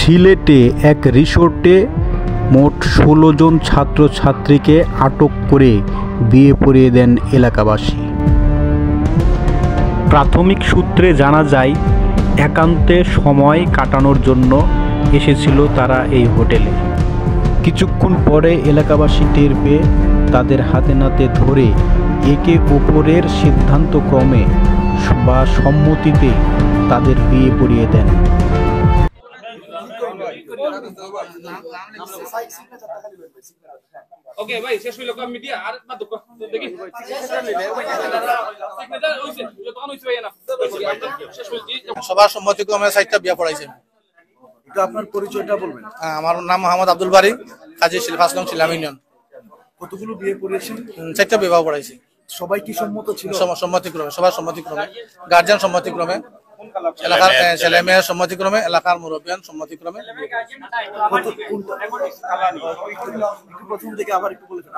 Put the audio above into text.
সিলেটে এক রিসোর্টে মোট ১৬ জন ছাত্রছাত্রীকে আটক করে বিয়ে পড়িয়ে দেন এলাকাবাসী। প্রাথমিক সূত্রে জানা যায়, একান্তে সময় কাটানোর জন্য এসেছিল তারা এই হোটেলে। কিছুক্ষণ পরে এলাকাবাসী টের পেয়ে তাদের হাতে নাতে ধরে একে অপরের সিদ্ধান্তক্রমে বা সম্মতিতে তাদের বিয়ে পড়িয়ে দেন। ওকে ভাই, শেষ হইলো কম মিডিয়া আর না তো দেখি সবার সম্মতিক্রমে ৬টা বিয়ে পড়াইছে। এটা আপনার পরিচয়টা বলবেন? আমার নাম মোহাম্মদ আব্দুল বারী, কাজী ফার্স্ট নং শিলাম ইউনিয়ন। কতগুলো বিয়ে পড়িয়েছেন? ৬টা বিবাহ পড়াইছি। সবাই কি সম্মত ছিল? সম্মতিক্রমে, সবার সম্মতিক্রমে, গার্জিয়ান সম্মতিক্রমে, এলাকার ছেলে মেয়ের সম্মতিক্রমে, এলাকার মুরব্বিয়ান সম্মতিক্রমে। প্রথম থেকে আবার একটু বলেছেন।